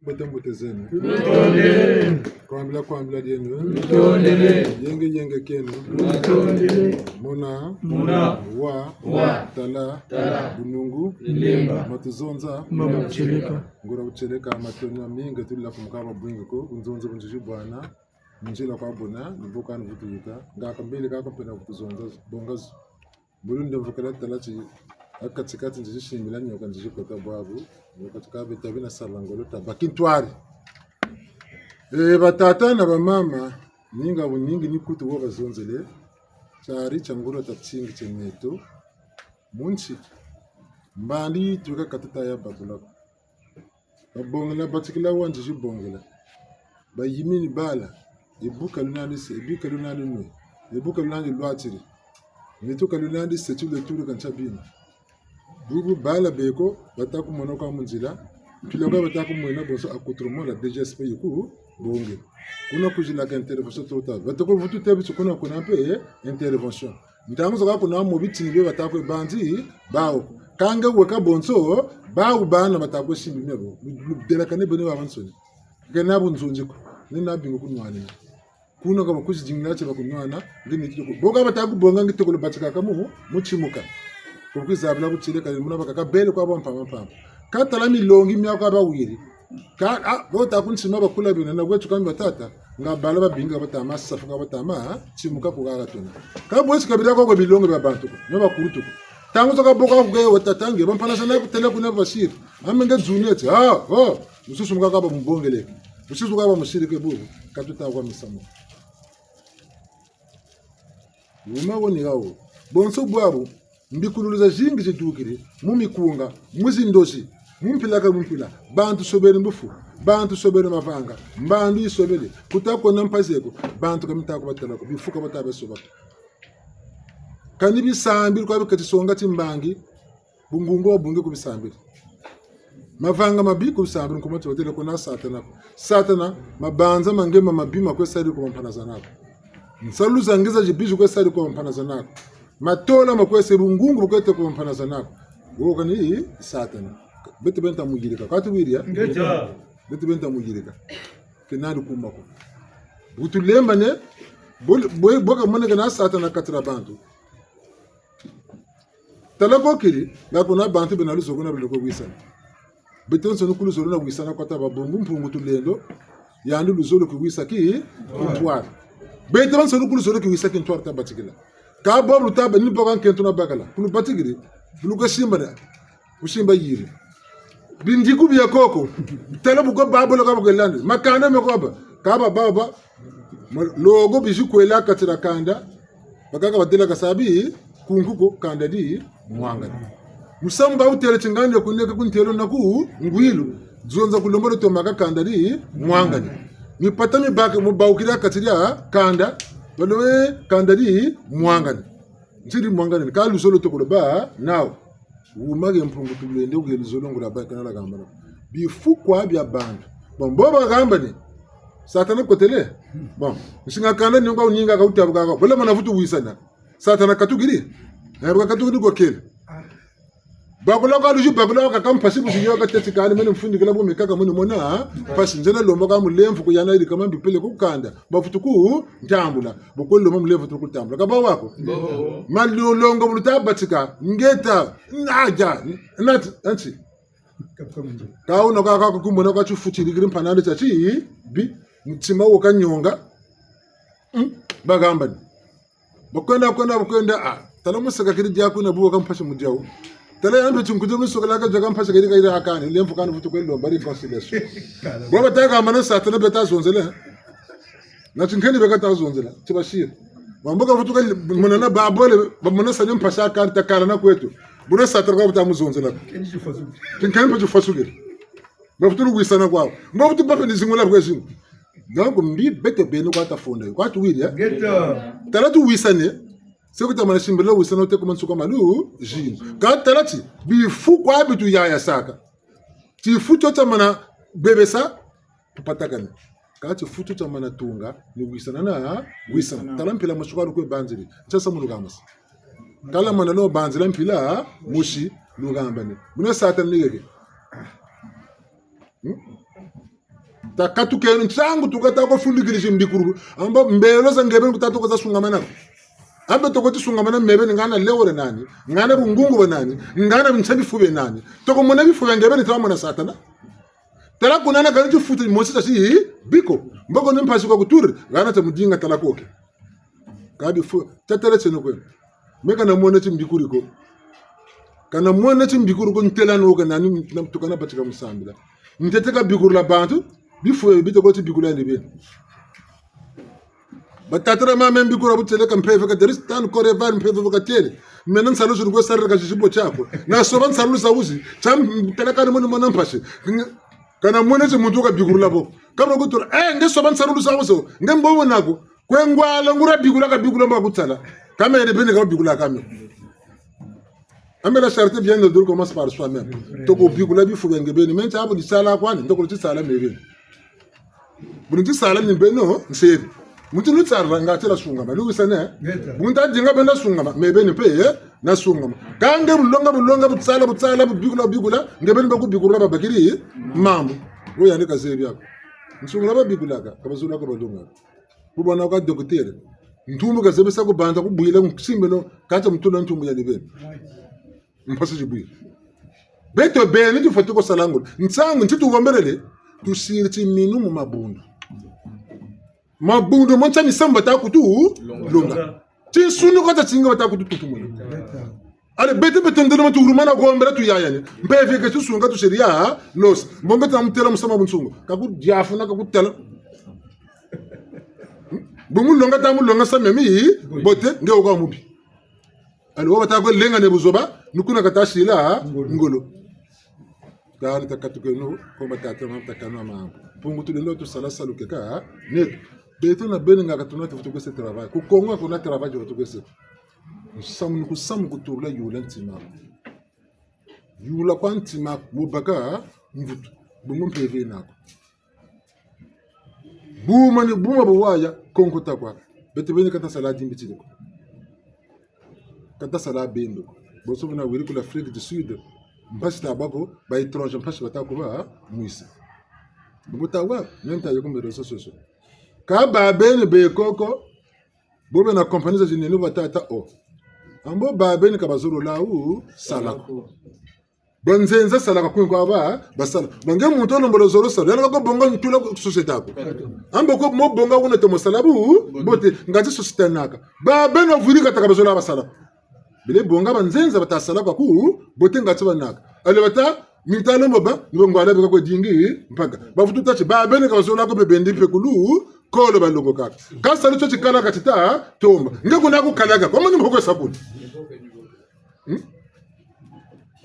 Bote zenu. Mutondele. Kwambila dienu. Mutondele. Yenge kenu. Mutondele. Muna. Wa. Tala. Bunungu. Limba. Matuzonza. Mama ucheleka. Ngura ucheleka matonya mingi tulila kumkaba bwingi ko. Unzonza bunjiji bwana. Njila kwa bona. Niboka nvutuyika. Ngaka mbele kako pena kutuzonza. Bongazu. Bulunde mvukala talachi. Akatikati njiji shimila nyoka njiji kota bwabu. Katika vitabina salangolo tabakintwari batata na bamama ninga bunyingi nikutu wo bazonzele cyari cyanguro tatsingi cyemeto munsi mbandi tuka katata ya babula babongela batikila wanje jibongela bayimini bala ibuka lunani se ibika lunani no ibuka lunani lwatiri nituka lunani se tu le tour kan chabina bubu bala beko bataku monoka munzila piloga bataku moina bonso akutremo la DGSP yuku bonge kuna kujila ka intervention total batako vutu tebi kuna pe intervention ntango zaka kuna mo bitini be bataku bandi bawo kanga weka bonso bawo bana bataku shimbi mebo dela kane bene wa bansoni gena bunzunjiko nina bingo kunwani kuna kama kujingila che bakunwana ngini kitoko boga bataku bonga ngitoko lo batika kamu muchimuka kuko zabla kuchileka muna bakaka bele kwa bampama katala milongi myaka bawiri ka bota kuntsima bakula bina na kwetu kambi batata ngabala babinga batama safuka batama chimuka kugaga tona ka bwesi kabila kwa bilongo babantu no bakurutu tangu soka boka kuge watatange bampana sana kutela kuna bashir amenge dzunete mususu mukaka ba mbongele mususu kwa ba mushirike bubu katuta kwa misamo uma woni gawo bonso bwabo mbikuluza jingi zidukiri mumikunga muzindozi mumpila bantu sobere mbufu bantu sobere mavanga mbandu isobele kutako nampazeko bantu kamitako batalako bifuka batabe soba kanibi sambiri kwa bikati songa timbangi bungungo bunge kubisambiri mavanga mabiku bisambiri kumati batele kona satana mabanza mangema mabima kwesari kwa mpanazanako nsaluza ngiza jibiju kwesari kwa mpanazanako matola makwese bungungu bukwete kwa mpanaza nako woka ni satana bete benta mugirika kwatu wiria ngeta bete benta mugirika kenali kumako butulemba ne boka moneka na satana katra bantu talako kiri ngakona bantu benalu zokona biloko wisa bete onso nukulu zolona wisa na kwata babumbu mpungu tulendo yandu luzolo kuwisa ki ntwar bete onso nukulu zolo kuwisa ki ntwar tabatikila ka bobu taba ni bokan kentuna bakala kunu batigiri kunu ko shimba yiri bindiku biya koko tele ko babolo ka bugelande makanda me ko ba ka baba logo biju kwela katira kanda bakaka badela kasabi kunkuko kanda di mwanga musamba utele chingande kuneka kuntelo naku ngwilu zonza kulombolo to makakanda di mwanga ni patami baka mubaukira katira kanda balowe kandari mwangani ntiri mwangani ka lusolo tokolo ba now umage mpungu tulende ugeli zolongula ba kana gambana bifukwa bya bantu bombo gambani satana kotele bon nsinga kana nyonga unyinga ka utabuka ka bola mana futu wisana satana katugiri na katugiri gokele bakula ka luju bakula ka kampasi kusiyo ka tetikali mene mfundi kala bo mekaka mene mona pasi njena lomba ka mulemfu kuyana ili kama mbipele kukanda bafutuku ntambula bokolo mo mulemfu tukutambula ka ba wako malio longo bulutabatika ngeta naja nat anti ka uno ka kumbona ka chufuti ligiri mpanande chachi bi mtima wo kanyonga bagamba bokwenda talamu saka kiri jako na buwa kan pashi mujawo tala yambe tunkujo musokala ka jaga mpasa kiri kaira akani lemfu kan futu kwelo bari conciliation baba taka mana satana beta zonzela na tunkeni beka ta zonzela tibashir mamboka futu kwelo munana babole bamana sanyo mpasa kan takala na kwetu buna satana ka beta muzonzela tunkeni pa fasuge bafutu ngwisana kwao mbafutu pape ndizingula bwezingu donc mbi bete beno kwa tafonda kwa tuwili ya tala tu wisane seko tamana shimbelo wisano te kuma nsuka malu jin ka talati bifu kwa bitu ya saka ti futo tamana bebesa patakana ka ti futo tamana tunga ni wisana na wisana tala mpila mashuka ko banzili chasa mulugamas kala mana no banzila mpila mushi lugambane buna satan nigege takatu kenu changu tukata ko fundikilishe mbikuru amba mbelo za ngebe kutatu ko sungamana ambe to ko sungamana mebe ngana lewore nani ngana bungungu banani ngana binchabi fube nani to ko mona bifu ngebe ni tamona satana tala kunana kan tu futu mosi tasi biko mboko nimpasi ko kutur ngana ta mudinga tala koke kabi fu tatele tseno ko meka na mona timbikuru ko kana mona timbikuru ko ntela no ko nani tukana batika musambila nteteka bikuru la bantu bifu bito ko tibikuru ndi be batatra ma membi kura butele kampefe ka deris tan kore van mpefe ka tele menan salu sur go sarra ka shibo chako na soban salu sauzi cham teleka ni mona mpashe kana mona se muntu ka bikuru labo kabro go tur nge soban salu sauzi nge mbo nako kwengwala ngura bikuru ka bikuru mba kutsala kama ene bene ka bikuru kame amela charte bien de dur commence par soi-même to ko bikuru bifu ngebe ni menta abu di sala kwani to ko ti sala mebe bunti sala ni beno nseri mutu nutsarra ngati la sungama luwisane bunta dinga benda sungama mebe ni pe na sungama kange bulonga butsala bigula ngebe ni baku bigula babakiri mambo oya ne kazebi yako nsungula babigula ka kabazula ko balunga bubona ka docteur ntumbu kazebi sa ko banda ku buyile ngsimbelo kata mutula ntumbu ya libeni mpasi jibuyi beto bene tu fatuko salango ntsangu ntitu wamberele tusiriti minu mu mabundu mabundu moncha misamba ta kutu longa ti sunu ko ta tinga ta kutu tutumuna ale bete ndelo matu rumana go mbere tu yayane mbeve ke tusunga tu sheria los mbombe ta mutela musama bunsungu kaku diafu na kaku tela bumu longa ta mu longa samemi bote nge ko mubi ale wo bata ko lenga ne buzoba nukuna kata shila ngolo dali takatuke no ko batata ma takana ma pungu tu lelo tu sala saluke ka net beto na beninga katuna tu ko se travail ku kongo ko na travail tu ko se sam ku turla yula ntima yula kwantima mubaka mvutu bungu mpeve nako buma bwaya kongo takwa beto beni kata sala dimbiti ko kata sala bendo boso na wiri ko l'Afrique du Sud mpasi tabako ba étranger mpasi batako ba muisa mutawa même ta yoko réseaux sociaux ka ba ben be koko bobe na compagnie za jinene batata o ambo ba ben ka bazuru lawu salako bonzenza salaka kwinko ba basala bange muntu no mbolo zoro sala yana ko bonga ntula société ako ambo ko mo bonga wona to mosalabu bote ngati société naka ba ben no vuri ka bazuru basala bile bonga banzenza batasala kwa ku bote ngati banaka ale bata mitalo moba ngongo ala beka ko dingi mpaka bafutu tachi ba bene ka zola ko bebendi pe kulu kolo balongo kaka kasa lucho chikala katita tomba ngeko na ku kalaga kwa mani mhoko sabuni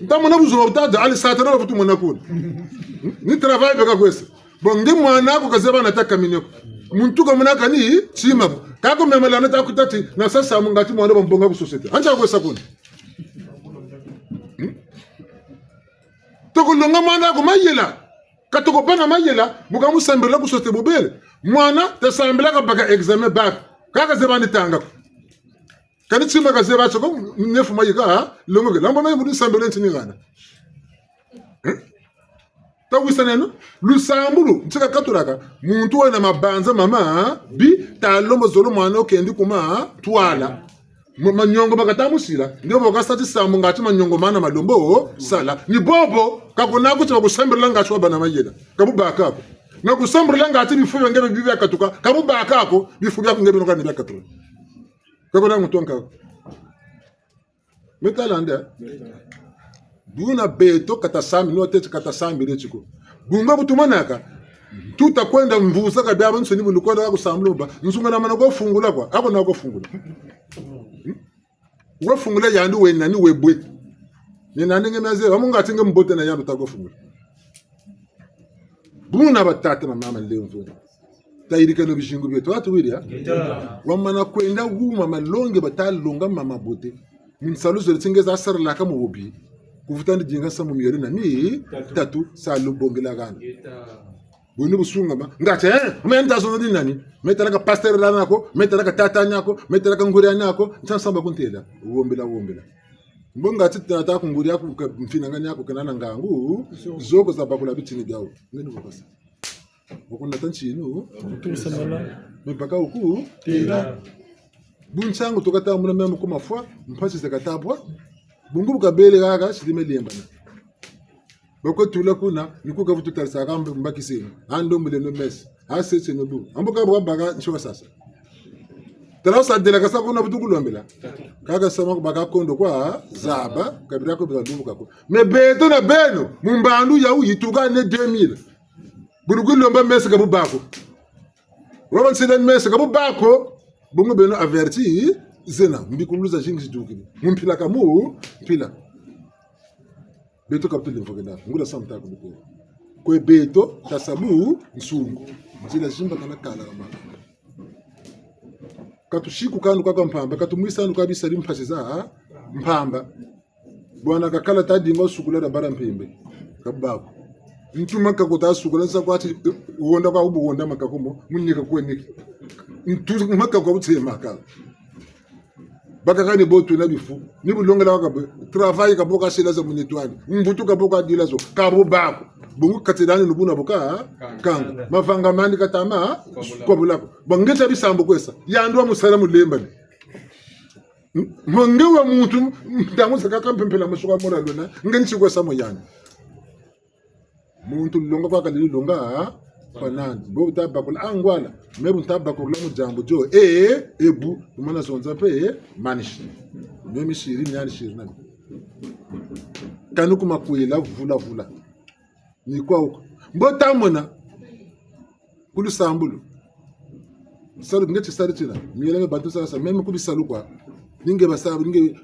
ndamona buzo butaja ali satana bafutu mona kuna ni travail beka kwese bonge mwana ko kazeba nataka mineko muntu ko mona kani chima kako memela na takutati na sasa mungati mwana bombonga ku society anja kwesa kuna toko longa mwana ko mayela katoko bana mayela buka musambela ku society bobele mwana te sambela ka baka examen bac kaka zeba ni tanga kani chima ka zeba choko nefu mayika longo ke lamba mayi sambela ntini ngana ta wisaneno lusambulu ntsika katuraka muntu wena mabanza mama bi talombo zolo mwana okendi kuma twala manyongo bakatamusila ndio bakasati samu ngati manyongo mana malombo sala ni bobo kakuna kuti bakusambirila ngati wabana mayela kabubaka ako na kusambirila ngati bifuyo ngebe bibi akatuka kabubaka ako bifuyo ngebe nokani byakatuka kakuna mutonka metalande buna beto katasami no tete katasami rechiko bunga butumanaka tuta kwenda mvusa kabyaba nsoni bulukoda kusamluba nsunga na manako fungula kwa ako nako fungula we fungula yandu we nani we bwe ni nani ngemaze wamunga tinga mbote na yandu tako fungula buna batata na mama leo mvuno tairika no bishingu byeto watu wiria wamana kwenda wuma malonge batalonga mama bote minsaluzo litsingeza asarla kama wobi kuvutandi jinga samu miyori na ni tatu salu bongela gana wini busunga ma ngate menta zo ndi nani metala ka pasteur la nako metala ka tata nyako metala ka nguri nyako nsamba kuntela wombela mbonga tata ku nguri yako mfina ngani yako kana ngangu zoko za bakula bitini byawo ngene bokasa Wakuna tanchinu. Tusa mala. Mpaka huku. Tira. Bunsangu tukata muna memu kuma fwa. Mpasi sekatabwa. Bungu kabele gaga shidime liembana. Bako tula kuna nikuka vutu tarisaka mbaki sinu. Ando mbele no mes. Ase senu bu. Amboka bwa baga nshwa sasa. Tala sa delega sa kuna vutu kulombela. Kaga sama baga kondo kwa zaba kabira ko bizadubu kako. Me beto na beno mumbandu ya uyituga ne 2000. Burugulomba mes gabu bako. Roman selen mes gabu bako. Bungu beno averti zena mbikuluza jingi sijuki. Mumpila kamu pila. Beto kapituli mfogenda. Ngula samta kubuko. Kwe beto tasabu nsungu. Zila jimba kana kala kama. Katushiku kanu kwa mpamba. Katumwisa anu kabisa limpasiza mpamba. Bwana kakala tadi ngo sukula da bara mpembe. Kabako. Mtu maka kota sukula nsa kwa ati uonda kwa ubu uonda maka kumo. Munyika kwe niki. Mtu maka kwa uti maka. Baka kani botu na bifu. Nibu longa la wakabe. Travail kaboka sila za mwenyetuani. Mbutu kaboka dila zo. Kabo bako. Bungu katirani nubuna boka kanga. Mafanga mani katama kwa bulako. Bangeta bisambo kwesa. Yandua musalamu lembani. Mwangewa mtu mtangu sakaka mpempela msuka mora lona. Ngenchi kwesa moyani. Muntu longa kwa kalili longa panani. Bo tabakula angwala. Mebu tabakula mujambo jo. Ebu. Umana zonza pe manishi. Mimi shiri nyani shiri nani. Kanuku makuela vula. Ni kwa huko. Mbota mwana. Kulu sambulu. Salu ngeti sari tina. Miyeleme bantu sasa. Meme kubi salu kwa. Ninge basabu. Ninge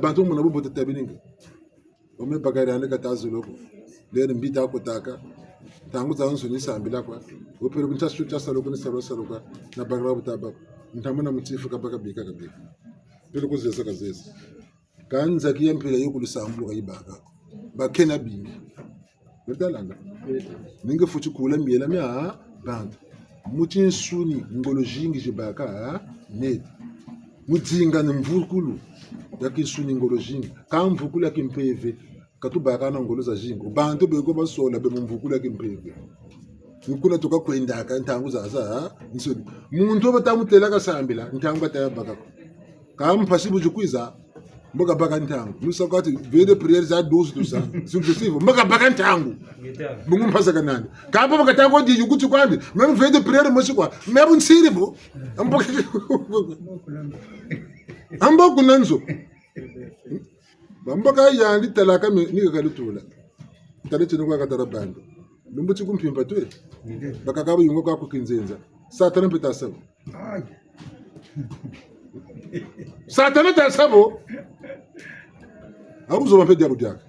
bantu mwana bubo tatabi ninge. Ome bagari ane katazu loko. Lere mbita hako taka. Tangu za onso nisa ambila kwa. Opero kuncha sucha salu kuni salu kwa. Na bagara butabako. Ntamuna mutifu kabaka bika. Pelo kuzeza kazeza. Kanza kia mpila yu kulu sambulu ka ibaka. Bakena bingi. Betalanga. Ninge fuchi kula miela mia bantu. Mutin suni ngolo jingi jibaka net. Mutinga na mvukulu yaki suni ngolo jingi. Ka mvukulu yaki mpeve katubaka na ngolo za jingi. Bantu beko basola be mvukulu yaki mpeve. Nkuna toka kwenda ka ntangu zaza nsoni. Muntu batamutela ka sambila ntangu batayabaka. Ka mpasibu jukwiza mboka baka ntangu. Musa kwati vede prières za 12 tout ça. Successive mboka baka ntangu. Mungu mpasa kanani. Kapa baka tangu di yukutu kwandi. Même vede prières moshi kwa. Mebu nsiribo. Mboka ambo kunanzo. Mboka yandi talaka ni kalutula. Talete ngwa katarabando. Lumbuti kumpimba tu. Baka kabu yungo kwa kukinzenza. Satana pita sabo. Satana ta sabo. Abuzo mape dia budia.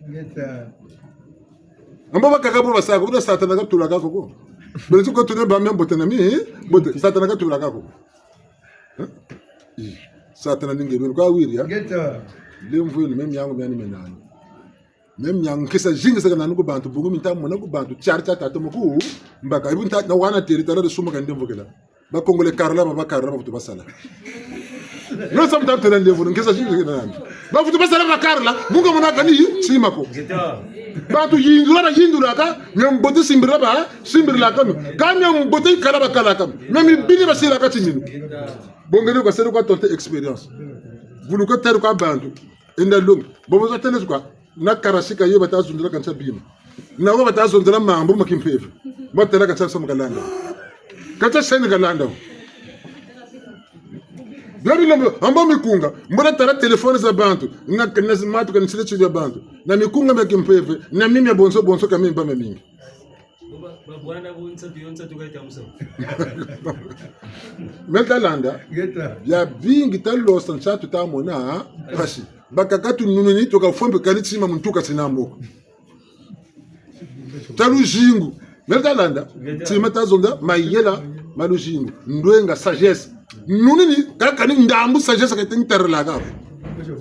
Amba baka kabu basako buda satana ka tulaka koko. Bele ko tune ba membo tenami, bote satana ka tulaka koko. Satana ninge bele kwa wiri ya. Lemvu ni mem yangu myani menani. Mem yangu kesa jinga saka nanu ko bantu bugu minta mona ko bantu charcha tata muku mbaka ibunta na wana territoire de suma kan demvo kala. Ba kongole karla ba karla ba futu basala. Non sam tam tenen levu kesa jinga saka nanu. Ba futu basala ba karla munga mona kani simako. Bantu yindura ka nyam bote simbira ba simbira ka ka nyam bote kala ba kala ka même bini ba sira ka tininu. Bongene ko sero ko tonte expérience. Vulu ko teru ka bantu inda lum bobo zo tenes kwa na karasika yo bata zundura kan sabima na go bata zundura mambo makimpeve botela kan sabsa magalanda kata sene galanda Blabi lombo ambo mikunga mbona tara telefone za bantu na matu kan sile chili ya bantu na mikunga makimpeve na mimi ya bonso kama mimba mingi Bwana bonsa bionsa tukaita musa. Metalanda ya bingi talo sanchatu ta mona pasi bakakatu nununi toka fombe kalitima muntuka sinambo talujingu Metalanda tima tazonda mayela malujingu ndwenga sagesse nununi kakani ndambu sagesse katengi tarlaga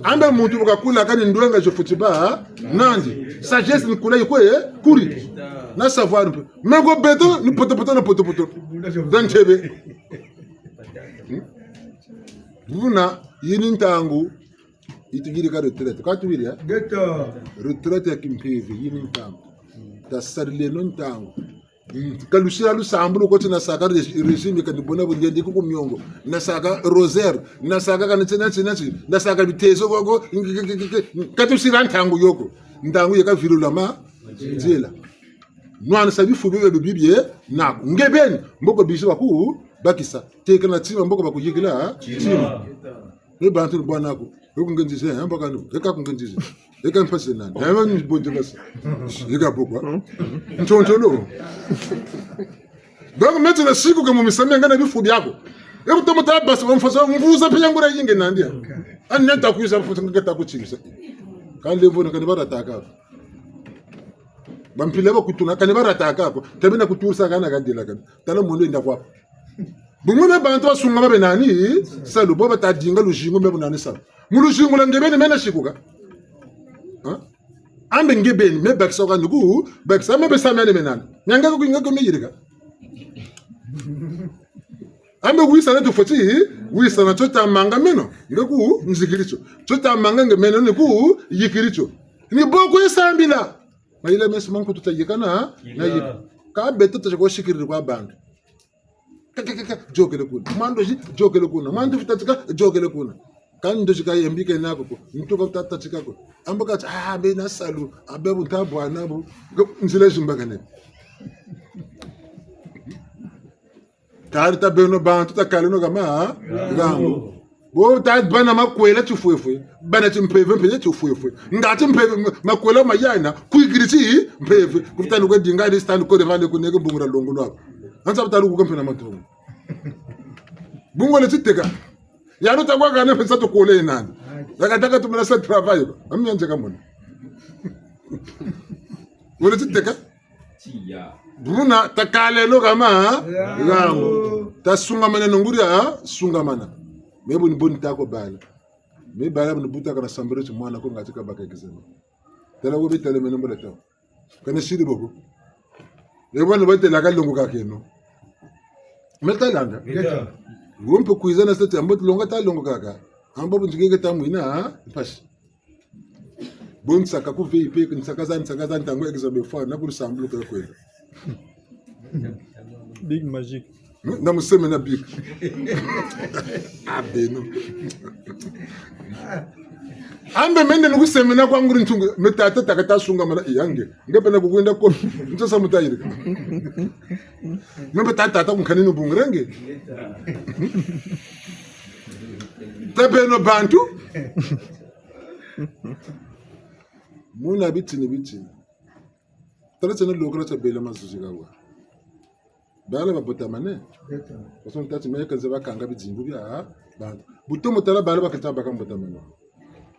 anda muntu bakakula kani ndwenga je futiba nandi sagesse ni kula yikoye kuri na savoir peu mais go beto ni poto na poto dan tebe buna yini ntangu itugiri ka retraite ka tuwiri ya retraite ya kimpevi yini ntangu ta sarle non ntangu kalushira lusambulo koti nasaka regime kanibona bungendi ku myongo nasaka rosaire nasaka kanitsena nasaka bitezo koko katushira ntangu yoko ntangu yekavirula ma nzela nwana sabifubi be bibye nako ngebeni mboko bishi baku bakisa teka na tima mboko bakuyigila tima bantu bwana ko ukungenzize hamba kanu ekakungenzize ekampase nani hamba nibonje basa ikapokwa ntontolo donc maintenant siku kama msame ngana bifubi yako hebu tomuta basa mfasa mvuza penya ngura yinge nandia anenta kuisa mfuza ngata kuchisa kandi mvona kandi barataka bampile bakutuna kandi barataka ko tabina kutusa kana kandila kana tala mundu enda kwa bumwe bantu basunga babe nani salu boba tadinga lujingo mbe bunani salu mulujingo la ngebeni mena shikuka ambe ngebeni me baksa ka nuku baksa me besa mena menani nyanga ko ngako meyirika ambe wisa na tufoti wisa na chota manga meno ngaku nzikiricho chota manga ngemeno niku yikiricho ni boko yesambila mayile mesu manko tutayikana na yi ka beto tachako shikiri kwa bantu jokele kuna mandoji jokele kuna mandu fitatika jokele kuna kan shika yembike nako ko mtuka tatatika ko ambaka be na salu abebu tabwa nabo nzile jimbakane tarita beno bantu takaleno kama ngambo bo ta bana makwela tufwefe bana timpeve mpeze tufwefe ngati mpeve makwela mayana kuigiriti mpeve kutani ko dinga di stand ko devant ko nego bungura longo lwako anza butalu ko kampena matu bungo le titeka ya no tagwa kana pesa to kole nani yakataka tumela sa travail amnyanje kamona wole titeka tiya bruna takalelo kama ngambo tasunga mana nonguria sunga mana mebu ni boni tako bala me bala ni buta kana sambere mwana ko ngatika bakekizema tela wo betele meno mbele taw kana shiri boko yebo no betele akalongo kakeno metalanga wompe kuizana sete ambo longa ta longo kaka ambo bunjike tamwina pashi bon saka ku VIP nsakaza ntango examen fa na ku sambulu ka kwela Big magic. Na museme na big. Abeno. Ambe mende nukuseme na kwanguri ntungu metata takata sunga mana iyange. Ngabe na kukwenda ko ntsa mutayire. Membe tata kunkanini bungurenge. Tabeno bantu. Muna biti. Tala tsena lokala tsabela mazuzi kawa. Bala babota mane. Parce que tu ka zeba kanga bijingu bya bantu. Buto mutala bala bakata bakambota mane.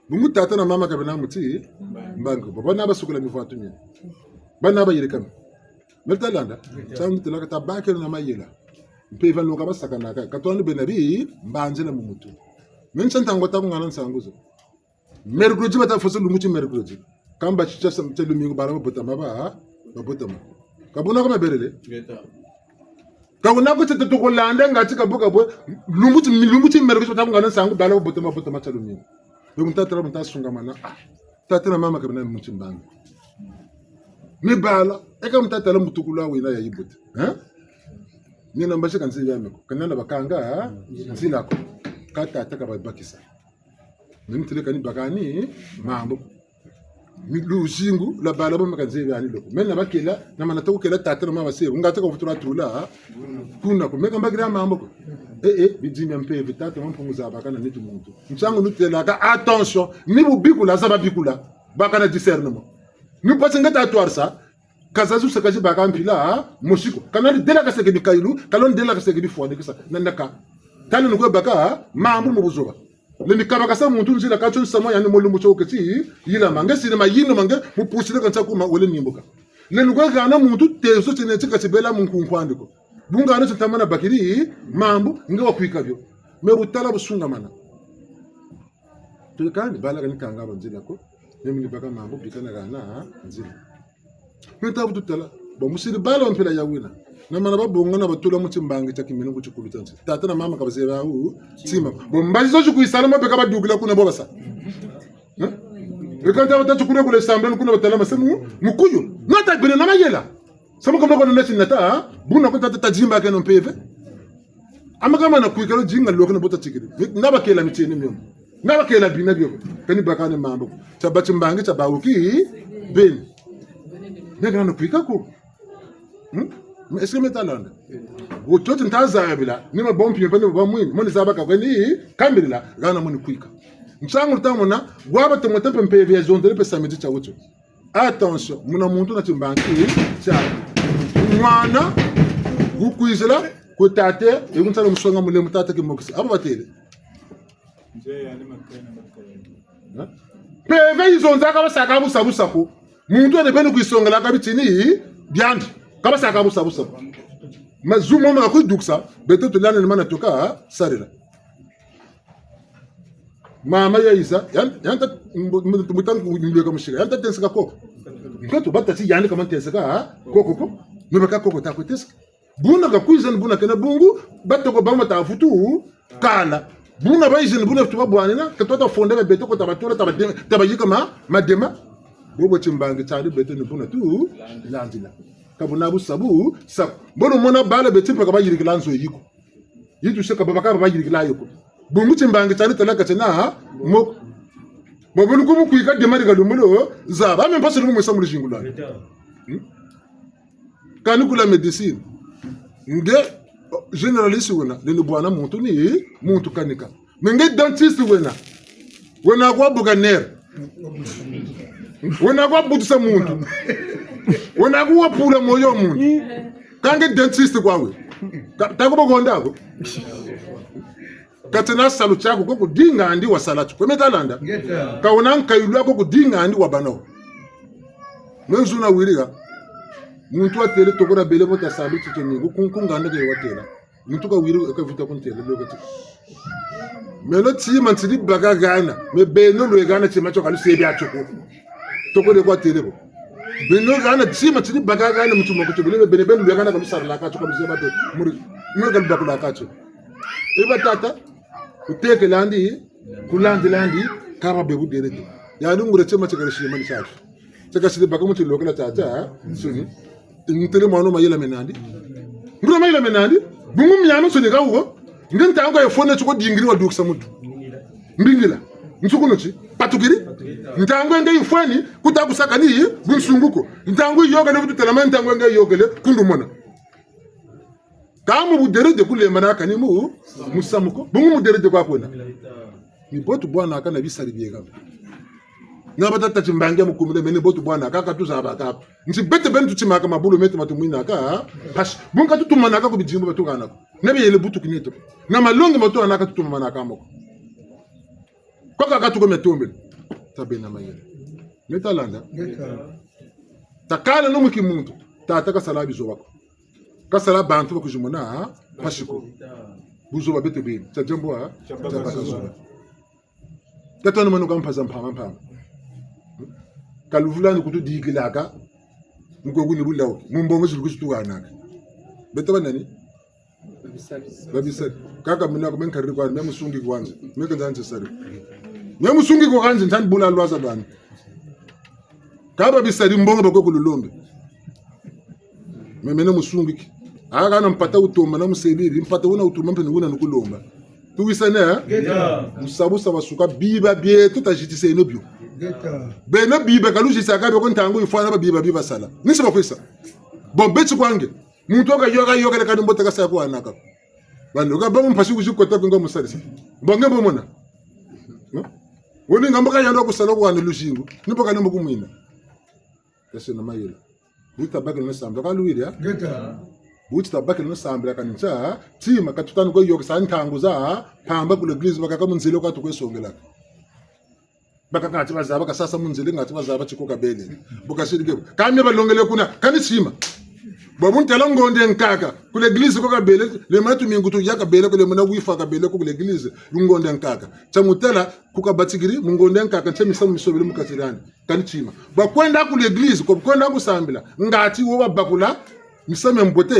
Bungu tata na mama kabena muti mbango. Baba na basukula ni fatu nye. Bana ba yirikam. Metalanda. Tsamu tala ka tabakelo na mayela. Mpeva no ka basaka naka. Katwani benabi mbanje na mumutu. Mention tangota ngana nsanguzo. Mercredi bata foso lumuti mercredi. Kamba chicha samtelu mingo bala babota maba babota ma. Kabuna kama berele. Kauna ko tete to kolanda ngati kabuka bo lumbuti mergo tamu ngana sangu bala botama chalumi be mutatra mutasunga mana tatra mama kabana mutimbanga ni bala eka mtatala mutukula wina ya yibuti ni namba shika nzi yameko kanana bakanga nzila ko kata taka babakisa ni mtile kani bakani mambo miluzingu la bala bo makanze yani loko mena bakela na mana to kela tatra mama se ngata ko futura tula kuna ko meka mbagira mambo ko bijimya mpe vitatu mpunguza bakana nitu muntu mchango nutela ka attention ni bubikula za babikula bakana discernement ni pasi ngata atwarsa kazazu sakaji bakampila moshiko kana dela ka sekedi kailu kalon dela ka sekedi fone kisa nandaka tani nuko baka mambo mubuzoba le mikaba kasa muntu nzila ka tshonisa mo yani molu mutso keti yila manga sile ma yino manga mupusile ka tsakuma ole nimboka le nuko kana muntu tezo tsenetse ka tsibela munkunkwandiko bunga ano tsamana bakiri mambo ngawa kuikavyo merutala busunga mana tukani bala kani kanga banzila ko nemini baka mambo bikana kana nzila meta bututala bo musiri bala mpela yawina na mana babonga na batula mutimbangi takimeno kuchikulu tsansi tata na mama kabaseba u tsima bo mbazizo chikuisala mabeka badugila kuna bobasa ekanta batachukule kule sambeni kuna batala masemu mukuyo nota bine na mayela Sama kama kwa nasi nata buna kwa tata jimba ke no peve. Ama kama na kuikalo jinga lo kana bota chikiri. Ngaba kela mitini myo. Ngaba kela bina byo. Kani bakane mambo. Tabachi mbangi tabauki ben. Nega na kuika ko. Est-ce que metalanda? Wo tote ntaza bila. Nima bompi mpende ba mwini. Moni zabaka kwani kambirila gana moni kuika. Mchangu tamona gwaba temotepe mpeve ya zondele pe samedi cha wucho. Attention, muna muntu na chimbangi cha mwana gukwizela ko tate eguntala musonga mule mutata ke mokisi abo batele peve izonza ka basaka busabusa ko muntu ene bene kuisongela ka bitini byandi ka basaka busabusa mazumo ma ku duksa beto to lana mana toka sarira mama ya isa yanta mutangu ndeka mushika yanta tensika koko mtoto batati yani kama tensika koko nubaka koko takwetesa buna ka kuizana buna kana bungu batoko bama tafutu kala buna baizana buna tuba bwanina katota fonda beto ko tabatura tabajika madema bobo chimbangi tadi beto ni buna tu landila kabuna busabu sa bono mona bala betimpa kaba yirikila nso yiko yitu shaka babaka baba yirikila yiko bungu chimbangi tadi talaka tena mok babulu kumu kuika demari galumulo za ba même pas le musa mu jingula kanu kula medicine nge generaliste wena le bwana muntu ni muntu kanika menge dentiste wena kwa buganer wena kwa butusa muntu wena kwa pula moyo muntu kange dentiste kwawe tako bogondako katena salu chako ko kudinga andi wa salatu kwa metalanda kaona nkayulwa ko kudinga andi wa bano mwenzuna wiriga muntu atele tokora bele bota sabi tikeningo kunkunganda ke watela muntu ka wiriga ka vita kuntele lokati melo ti mantidi baga gana me beno lo gana ti macho kalu sebi achoko tokore kwa tele bo beno gana ti mantidi baga gana muntu moko tobele bene beno lo gana kalu sarla ka choko mzema do muri gal bakula ka cho eba tata uteke landi kulandi landi kama bebu derete ya ndungure chema chakare shimani safi chakashide baka mutu lokala tata suni ngitele mwana mayela menandi ngura mayela menandi bungu myano suni ka ugo ngenta ngo yefone chuko dingiri wa duksa mutu mbingila nsukuno chi patukiri ntango ngai fani kutakusaka ni bunsunguko ntango yoga ne butu telama ntango ngai yogele kundumona kamu buderede kule manaka ni mu musamuko bungu muderede kwa kwena ni botu bwana kana bisari biega ngaba tata chimbange mukumule mene botu bwana kaka tuzaba kapa nti bete ben tuchimaka mabulu mete matumwina ka pas bunga tutumana ka kubijimbo batukana nebe yele butu kinito na malonge matu anaka tutumana ka moko koka ka tuko metombe tabena mayele metalanda takala no mukimuntu tataka salabi zobako kasala bantu bakujumona pashiko buzo babete be tajambwa tabakazo tatana manu kampaza mpama kaluvulani kutu digilaka ngoguni bulawo mumbongo zulu kustukanaka betaba nani babisa kaka mina ko menkari kwa memusungi kwanza meke nzanze sare memusungi ko kanje ntani bula lwaza bana kaba bisari mbongo bakokululombe memene musungi aga na mpata utoma na musebiri mpata una utoma mpene una nukulomba tuwisana musabusa basuka biba bie tutajitise enobyo bena biba kaluji sakabe ko ntango ifana ba biba sala nisi bakwisa bombechi kwange muntu yoga le kadumbo taka sa ko anaka bando ga bamu mpasi kujikota ko ngomu salisa bonge bomona woni ngamba ka yando ko sala ko ane lushingo nipo ka nembo kumwina kase na mayela buta bagala na samba ka luiria buti tabakele no sambira kanisa tima katutani ko yoga santangu za pamba kule glizi bakaka munzile kwa tukwesongela bakaka ati bazaba kasasa munzile ngati bazaba chikoka bele bukashirike kamye balongele kuna kanisima bomuntela ngonde nkaka kule glizi ko kabele le matu mingutu yaka bele kule muna wifa ka bele ko kule glizi ngonde nkaka chamutela kukabatigiri mungonde nkaka chemisa musobele mukatirani kanisima bakwenda kule glizi ko kwenda kusambila ngati wo babakula misame mbote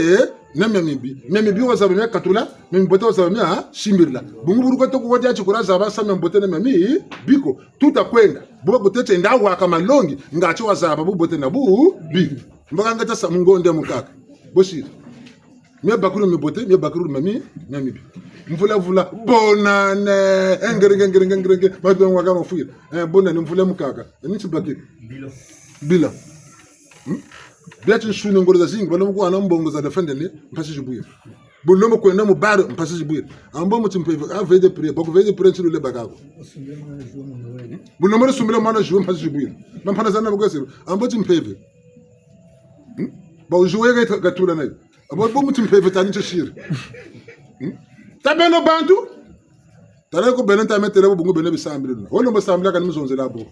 na memibi memibi wazaba mia katula membote wazaba mia shimbirla bungu buruko to kuwati achikura zaba same mbote na memi biko tutakwenda buba boteche ndawa kama longi ngacho wazaba bubote na bu biko mbaka ngata sa mungonde mukaka boshira mia bakuru mebote mia bakuru memi memibi mvula bonane engere mabwe waka mfuira bonane mvula mukaka nitsi bakiri bila Biachi shuni ngoroza zingi balo mko anambongo za defendele mpasi jibuye bolomo kwenda mu bar mpasi jibuye ambo mu timpeve a veille de prière bako veille de prière sur le bagabo bolomo sumile mana jouer mpasi jibuye mampana zana bako ambo timpeve ba jouer ga tula nayo ambo bo mu timpeve tani chashiri tabeno bantu tare ko benenta metele bo bungo bene bisambire wolo mo sambira kan muzonzela bo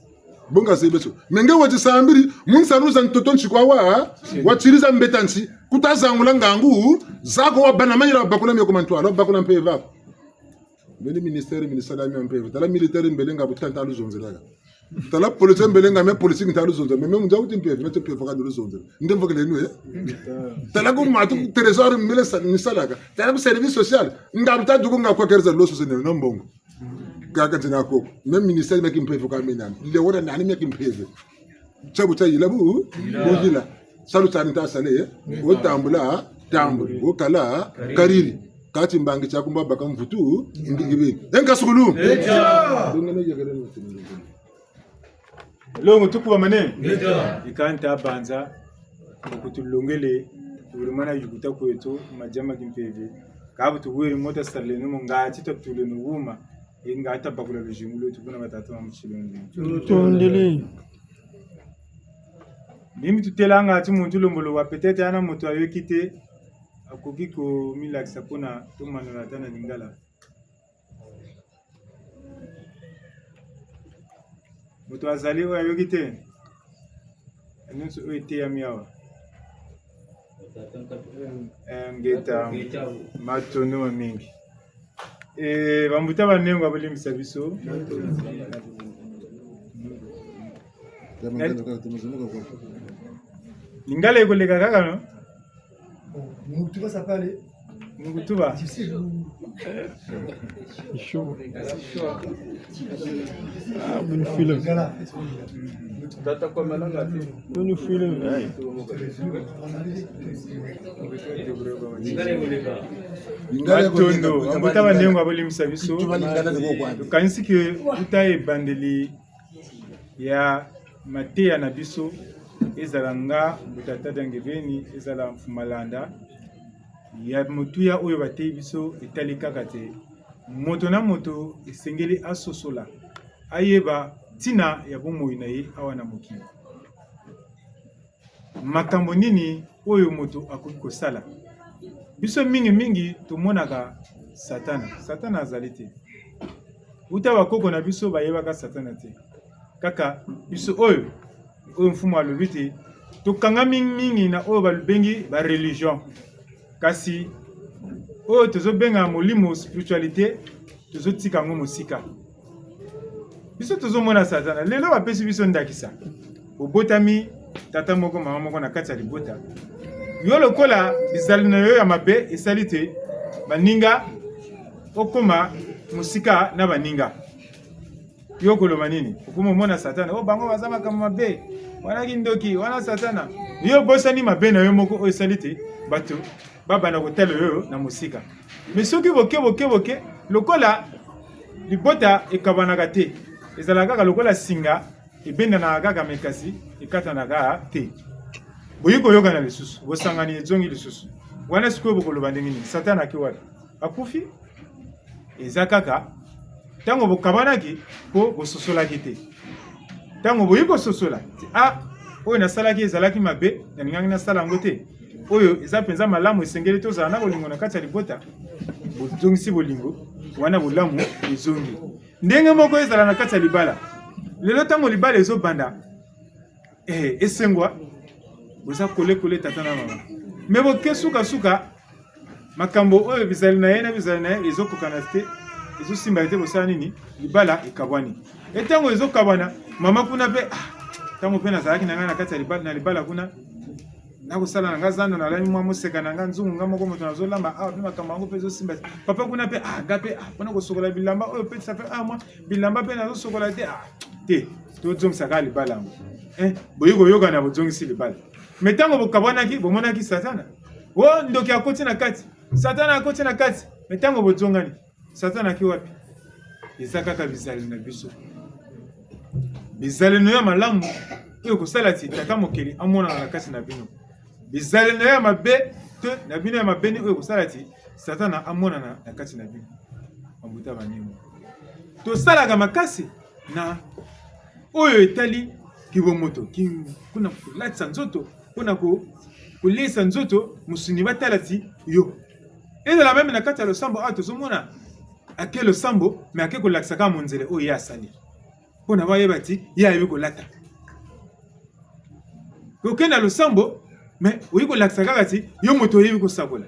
bonga sebeso menge wati sambiri munsanuza ntoton chikwawa watiriza mbetansi kutazangula ngangu zako wabana manyira bakuna mye komantwala bakuna mpeva bene ministère la mi mpeva tala militaire mbelenga butanta aluzonzela tala police mbelenga me police ngi taluzonzela me munja uti mpeva mete mpeva ka doluzonzela ndemvo kele nu tala ko matu trésor mbele ni salaka tala ko service social ngabuta duko ngakwakerza loso sene nombongo kaka tina ko même ministère meki mpeve ka menani le wona nani meki mpeve chabu cha yilabu bojila salu tanita sale o tambula tambuli o kala kariri kati mbangi cha kumba baka mvutu ngigibe enkasukulu ngene yegere longo tukuba mane ikanta banza kutulongele urumana yukuta kwetu majama kimpeve kabu tuwiri mota starle no ngati totule no wuma ingata bakula bijimulo tukuna batatu amuchilonde tondele mimi tutela ngati muntu lombolo wa petete ana mutu ayokite akoki ko milakisa kuna tumanona tana lingala mutu azali wa ayokite anunsu oite ya miawa ngeta matono mingi bambuta banengo abulimisa biso lingala ekoleka kaka no Mukutuba sapale mukutuba chaud bonne film bonne film matondo bambuta banengo abulimisa biso kanisiki uta ebandeli ya mateya na biso ezala nga butata dangeveni ezala mfumalanda ya motuya oyo batei biso etali kaka te moto na moto esengeli asosola ayeba ntina ya bomoi na ye awa na mokili makambo nini oyo moto akoki kosala biso mingi tomonaka satana azali te uta bakoko na biso bayebaka satana te kaka biso oyo mfumu alobi te tokanga mingi na oyo babengi ba religion kasi oyo tozobenga molimo spiritualité tozotika yango mosika biso tozomona satana lelo bapesi biso ndakisa obotami tata moko mama moko na kati ya libota yo lokola bizali na yo ya mabe esali te baninga okoma mosika na baninga yo koloba nini okomomona satana o bango baza makambo mabe wana kindoki wana satana yo bosani mabe na yo moko oyo esali te bato babana kotala yo na mosika mais soki boke lokola libota ekabanaka te ezala kaka lokola singa ebendanaka kaka mekasi ekatanaka te boyi koyokana lisusu bosangani ezongi lisusu wana sikoyo bokoloba ndenge nini satana aki wapi akufi eza kaka tango bokabanaki po bososolaki te tango boyi kososola oyo nasalaki ezalaki mabe nalingangi nasala yango te oyo eza mpenza malamu esengeli tozala na bolingo na kati ya libota bozongisi bolingo wana bolamu ezongi ndenge moko ezala na kati ya libala lelo ntango libala ezobanda esengwa boza kolekole tata na mama me boke sukasuka makambo oyo bizali na ye na bizali na ye ezokokana te ezosimba te bosala nini libala ekabwani etango ezokabwana mama kuna mpe ntango mpe nazalaki na ngai na kati ya libala kuna na kosala na nga zando na lami mwa moseka na nga nzungu nga moko moto nazolamba awa pe makambo yango mpe ezosimba papa kuna mpe nga mpe mpona kosokola bilamba oyo mpe ça fait mwa bilamba mpe nazosokola te te tozongisaka libala yango boyi koyokana bozongisi libala me ntango bokabwanaki bomonaki satana o ndoki akoti na kati satana akoti na kati me ntango bozongani satana aki wapi eza kaka bizaleli na biso bizaleli ya malamu oyo kosala ti tata mokeli amonaka na kati na bino bizaleli ya mabe te na bino ya mabeni oyo kosala ti satana amonana na kati na bino mabuta banimo tosalaka makasi na oyo etali kibomoto kuna kolatisa nzoto mpona kolesa nzoto mosuni batala ti yo ezala meme na kati ya losambo awa tozomona ake losambo me ake kolakisa kaka monzele oyo ye asali mpona bayeba ti ye ayebi kolata okenda losambo me oyi kolakisa kaka ti yo moto oyebi kosakola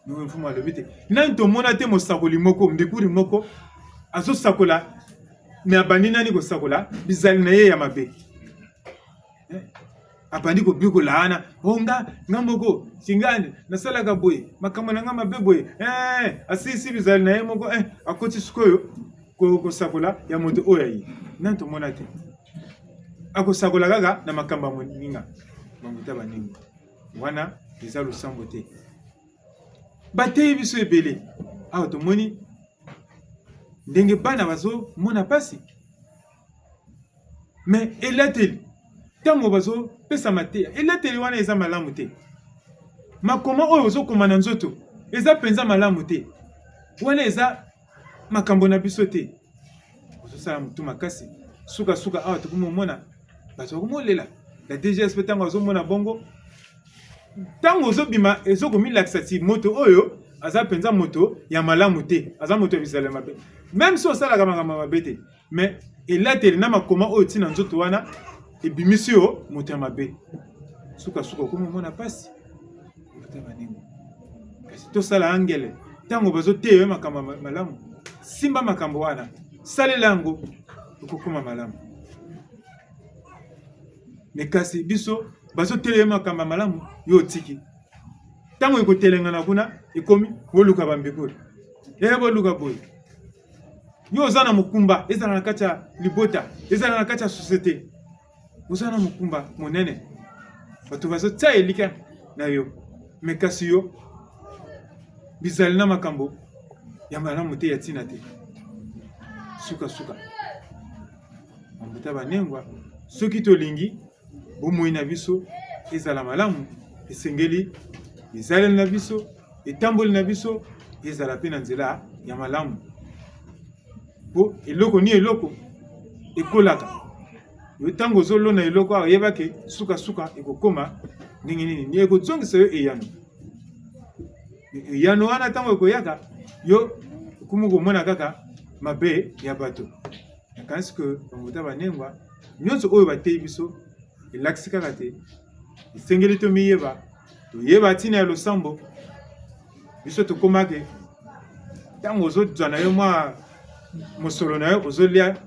mfumu alobi te nani tomona te mosakoli moko mbekuri moko azosakola me abandi nani kosakola bizali na ye ya mabe abandi kobikola ana nga moko singani nasalaka boye makambo na nga mabe boye asisi bizali na ye moko akoti sikoyo kosakola ya moto oyo ayi nani tomona te akosakola kaka na makambo ya moninga mamuta baninga wana eza losambo te bateyi biso ebele awa tomoni ndenge bana bazomona pasi me elateli ntango bazopesa mateya elateli wana eza malamu te makoma oyo ozokoma na nzoto eza mpenza malamu te wana eza makambo na biso te ozosala motu makasi sukasuka awa tokomomona bato bakomolela la DGS mpe ntango azomona bongo ntango ozobima ezokomilakisa ti moto oyo aza mpenza moto ya malamu te aza moto ya bizala mabe même si osalaka makambo mabe te mais elateli na makoma oyo ntina nzoto wana ebimisi yo moto ya mabe sukasuka okomomona pasi kasi tosala angele ntango bazoteya yo makambo malamu simba makambo wana salela yango okokoma malamu me kasi biso bazoteya yo makambo malamu yo otiki ntango ekotelengana kuna ekomi boluka bambekoli boluka boye yo oza na mokumba ezala na kati ya libota ezala na kati ya société oza na mokumba monene bato bazotia elika na yo me kasi yo bizali na makambo ya malamu te ya ntina te sukasuka mabuta banengwa soki tolingi bomoi na biso ezala malamu esengeli bizaleli na biso etamboli na biso ezala mpe na nzela ya malamu po eloko ni eloko ekolaka yo ntango ozolona eloko awa yebake sukasuka ekokoma ndenge nini ni ekozongisa yo eyano eyano wana ntango ekoyaka yo okumu komona kaka mabe ya bato nakanisi ke bamuta banengwa nyonso oyo bateyi biso elakisi kaka te esengeli tomiyeba toyeba ntina ya losambo biso tokomake ntango ozozwa na yo mwa mosolo na yo ozolia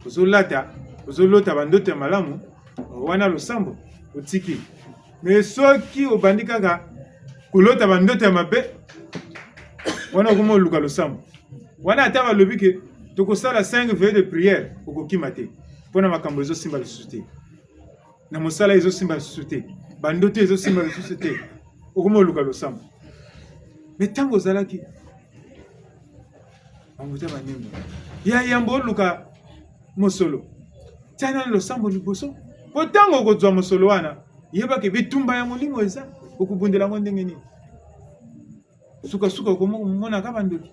ozolata ozolota bandoto ya malamu wana losambo otiki me soki obandi kaka kolota bandoto ya mabe wana okoma oluka losambo wana ata balobi ke tokosala 5 veille de prière okokima te mpona makambo ezosimba lisusu te na mosala ezosimba lisusu te bandoto ezosimba lisusu te okoma oluka losambo me ntango ozalaki banguta banengo ya yambo oluka mosolo tiana losambo liboso po ntango okozwa mosolo wana yebake bitumba ya molimo eza okubundela ngo ndenge nini sukasuka okomonaka bandoki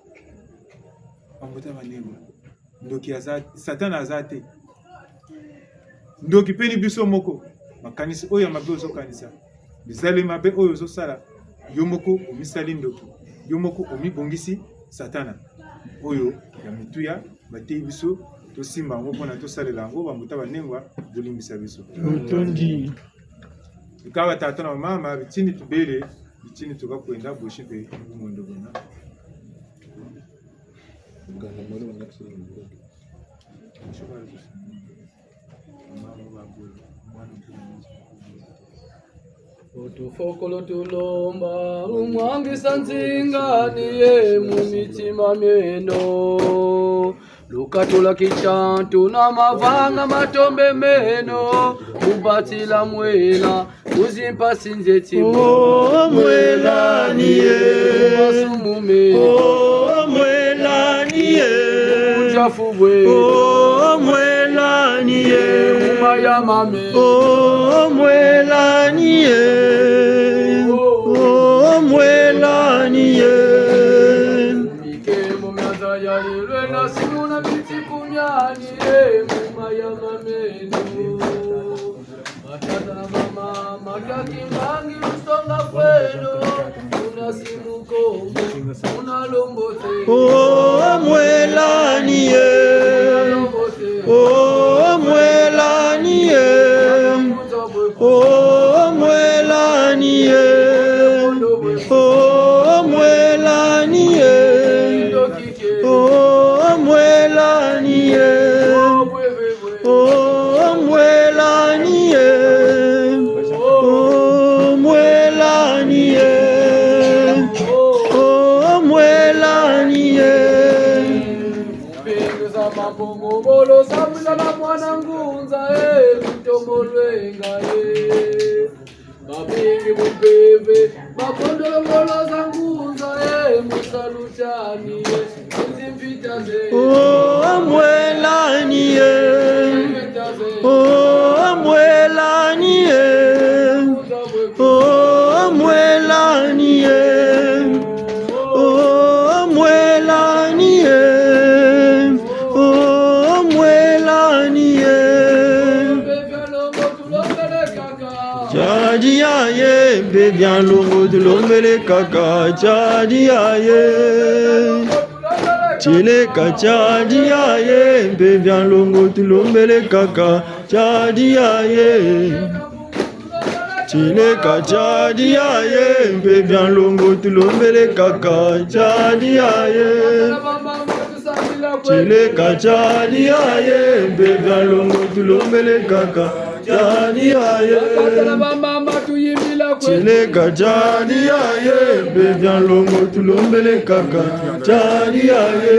banguta banengo ndoki satana aza te ndoki peni biso moko makanisi oyo ya mabe ozokanisa bizali mabe oyo ozosala yo moko omisali ndoki yo moko omibongisi satana oyo ya mituya bateyi biso tosimba yango mpona tosalela yango bamuta banengwa bolimbisa biso otondi ikawa tata na mama bitini tubele bitini tukakwenda boshi mpe ngumondo bona utufokolo tulomba umwangisa nzingani mu mitima meno lukatula kichantu na mavanga matombe meno mubatila mwela uzimpa sinze timu mwela niye masumume mwela niye uchafu bwe mwela niye mumaya mame mwela niye mwela niye mikemo myaza yalilwe na simuna mitikunyani mumaya mamenu matata na mama matakimbangi usonga kwenu unasimuko unalombote mwela niye mwela niye mwela niye mwela niye mwela niye mwela niye mwela niye mwela niye pengeza mabongo bolo sabula na mwana ngunza lutomolwenga babingi bubebe bakondolo bolo za ngunza musalutani zimpita ze mwela niye mwela niye mwela niye mwela niye mwela niye jadi aye bebia longo tulombele kaka jadi aye chileka jadi aye bebia longo tulombele kaka jadi aye chileka jadi aye bebia longo tulombele kaka jadi aye chileka jadi aye bebia longo tulombele kaka jadi aye chileka jadi aye bebia longo tulombele kaka jadi aye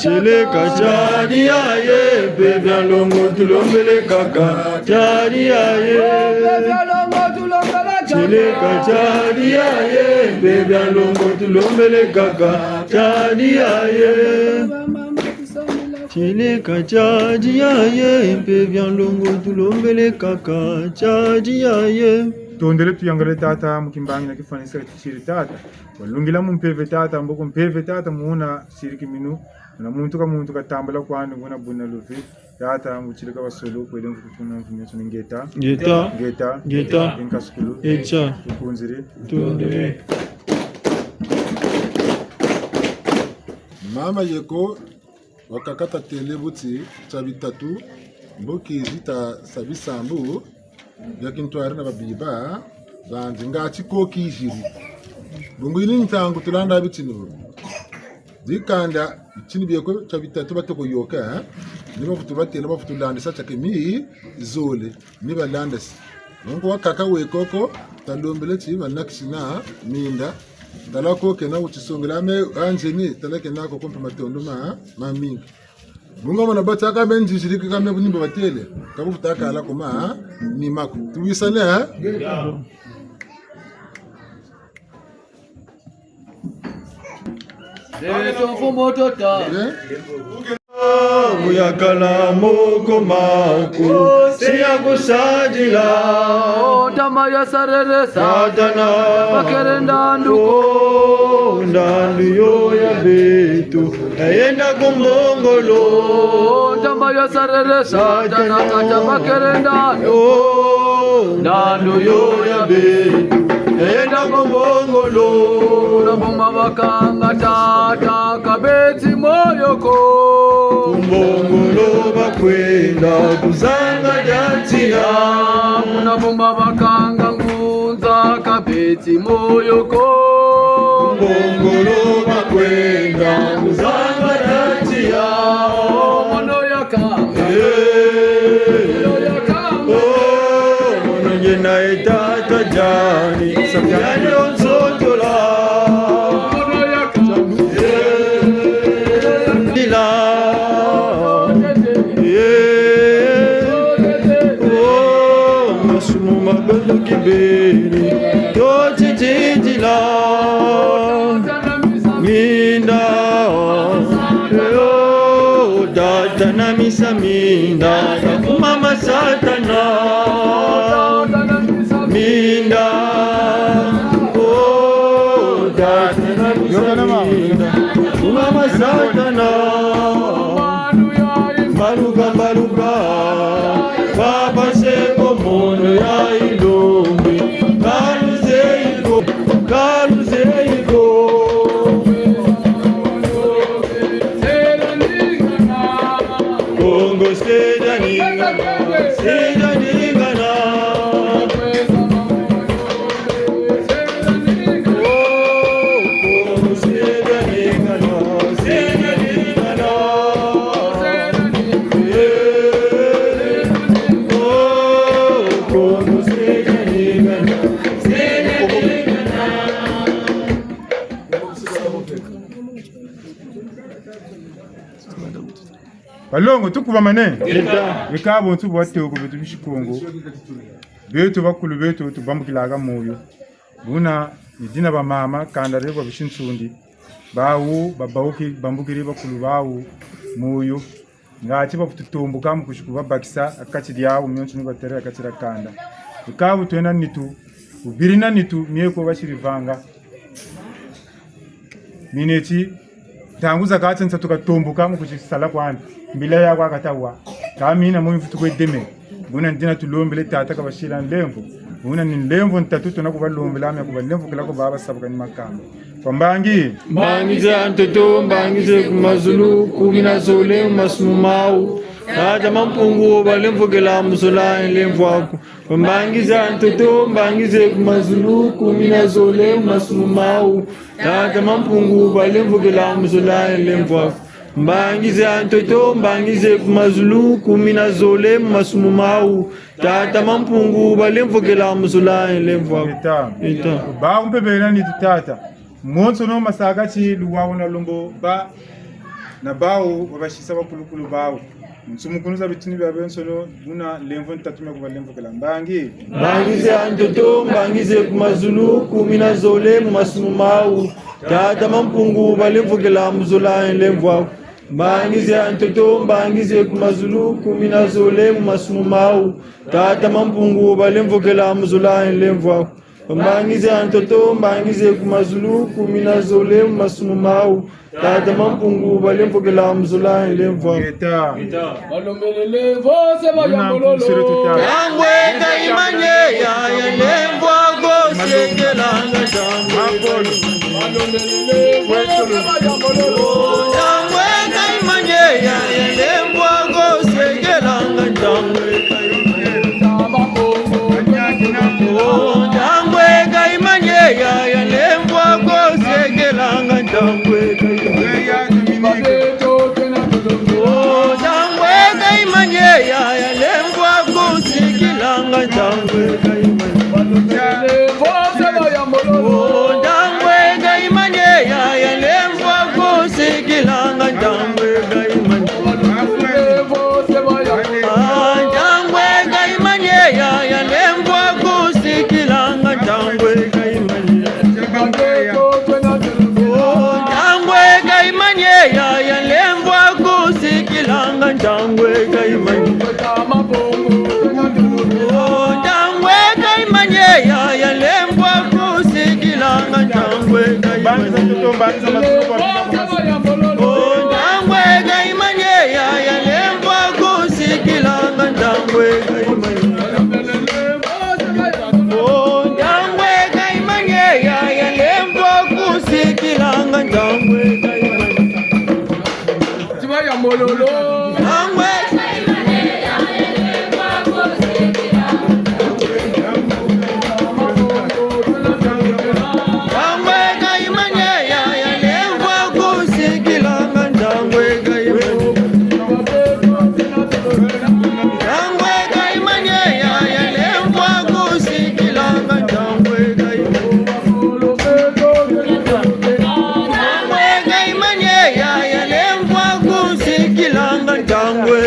chileka jadi aye bebia longo tulombele kaka jadi aye chileka jadi aye bebia longo tulombele kaka jadi aye chileka jadi aye bebia longo tulombele kaka jadi aye tondele tuyangale tata mukimbangi na kifanisa chiri tata walungila mumpeve tata mboko mpeve tata muona siriki minu na muntu ka tambala kwani ngona buna luvi tata muchileka basolo kwele mfuna mfunyeso ngeta geta inkaskulu echa kunzire tondele mama yeko wakakata tele buti cha bitatu mboki zita sabisambu yakintwari na babiba banzi ngati koki jiri bungwini ntangu tulanda bitino zikanda chini byeko cha bitatu batoko yoka niba futubatela bafutulanda sacha kemi zole niba landas nongo wakaka wekoko talombele chi banakishina minda talako kena uchisongela me anjeni talake nako kompa matondo mamingi munga mana bataka benji shiriki kama kunimba batele kabu futaka ala koma ni mako tuwisane ha mfumo tota muyakala moko mauku siya kusajila tama ya sarere satana bakere ndanduko ndandu yo ya betu ayenda kumbongolo tama ya sarere satana kacha bakere ndandu yo ya betu ayenda kumbongolo nabumba bakanga tata kabeti moyoko kumbongolo bakwenda kuzanga jatia munabumba bakanga ngunza kabeti moyoko kumbongolo bakwenda kuzanga jatia mono yakanga mono yena tukibiri tochijijila minda yo data na misa minda mama satana minda oh data na misa minda mama satana baluga baba seko mono ya ilombe kaluzeiko Kongo seda ningana balongo tukuba mane bikabo ntubo wateko betu bishikongo betu bakulu betu tubambukilaga moyo buna idina ba mama kanda rebo bishinsundi bawu babauki bambukiri bakulu bawu moyo ngachi bafututumbuka mukushikuba bakisa akachi diawo myonsu nibatere akachira kanda bikabo twena nitu ubirina nitu mieko bashirivanga mineti tanguza katsenza tukatumbuka mukuchisala kwani mbila ya kwa katawa kamina mu mfutu kwedeme buna ndina tulombele tata kabashira nlemvo buna ni nlemvo ntatuto nakubalombela amya kubalemvo kila ko baba sabuka ni makamba kwambangi bangize antoto bangize kumazulu kumina zole masumau Aja mampungu balemvogela musula lemvo ako bangize antoto bangize kumazulu kumina zole masumau Aja mampungu balemvogela musula lemvo ako Mbangize antoto mbangize kumazulu kumina zole masumumau tata mampungu balemvogela musula lemvo ita ba umpebela ni tata monso no masaka chi luwawo na lombo ba na bawo babashisa bakulukulu bawo nsumukunuza bitini bya benso no buna lemvo ntatume ku balemvogela mbangize antoto mbangize kumazulu kumina zole masumumau tata mampungu balemvogela musula lemvo Bangize antoto bangize kumazulu kumina zole masumumau tata mampungu balemvogela musula lemvo Bangize antoto bangize kumazulu kumina zole masumumau tata mampungu balemvogela musula lemvo Balomelele vose bayambololo Yangwe kaimanye ya lemvo gosekelanga jambo Balomelele vose bayambololo ya lembo gosekelanga jamwe jamwe kaimanye ya lembo gosekelanga jamwe jamwe kaimanye ya lembo gosekelanga jamwe Jangwe kaimanye Jangwe kaimanye ya lembo kusikilanga Jangwe kaimanye Jangwe kaimanye ya lembo kusikilanga Jangwe kaimanye Jangwe kaimanye ya lembo kusikilanga Jangwe kaimanye Tiba ya mololo Jangwe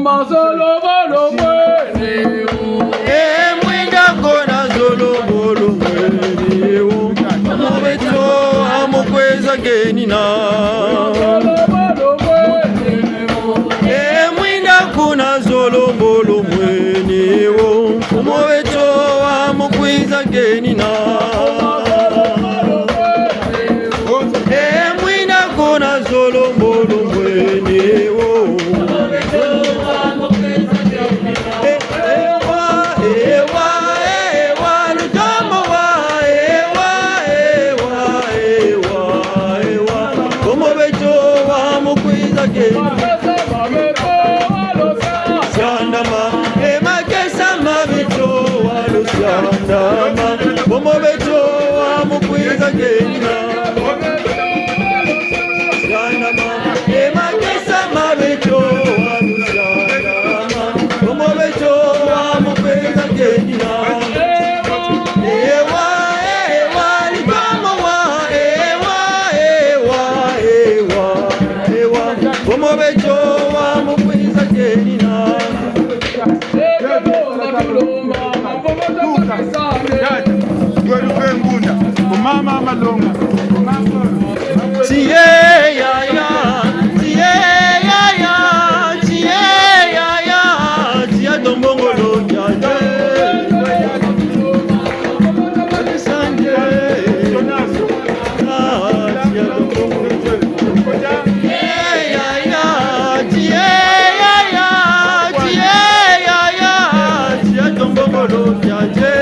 mazolo bolo mwene mwinda kona zolo bolo mwene mobeto amokweza genina mwinda kona zolo bolo mwene mobeto amokweza genina mwinda kona zolo bolo mwene Como beto amo cuida genina Yana ma ema kesa ma beto amo Como beto amo cuida genina Ewa ewa ni kama wa ewa ewa ewa ewa Como beto amo cuida genina Mama malonga Tiye ya ya tiye ya ya tiye ya ya tiye dombongolo ya ya Sanje tiye dombongolo ya ya tiye ya ya tiye ya ya tiye dombongolo ya ya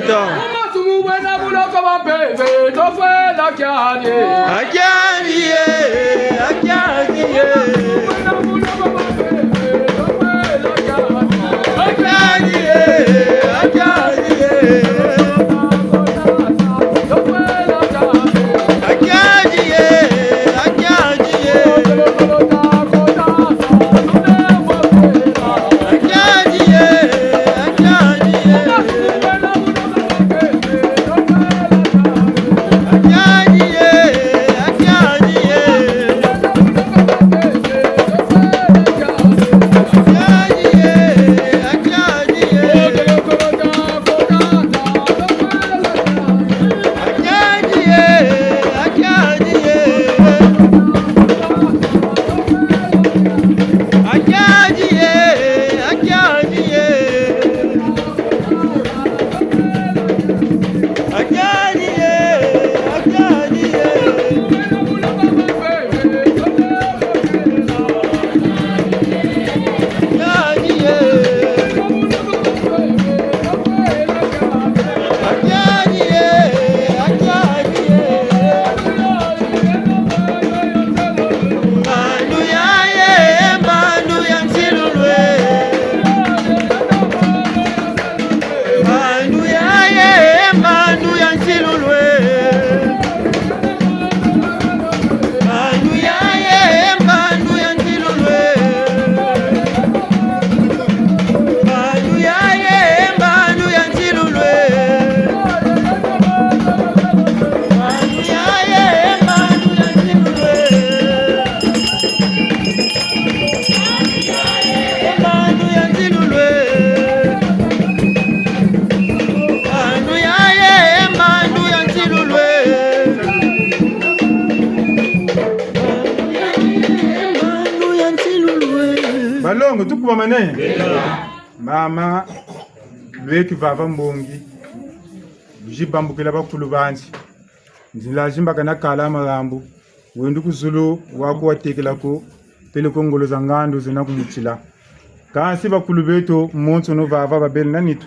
Ngeta. Umasumu wena buloko bapeve tofela kyanye. Akyanye. Akyanye. Wena buloko bapeve tofela kyanye. Akyanye. Akyanye. Tofela kyanye. Akyanye. Akyanye. Balongo tukuba mane. Mama lweki vava mbongi. Jibambukela bakulu banji. Nzilajimba kana kala amagambo. Wendu kuzulu wako watekela ko pele kongolo zangando zina kumuchila. Kansi bakulu beto monso no vava babel nanitu.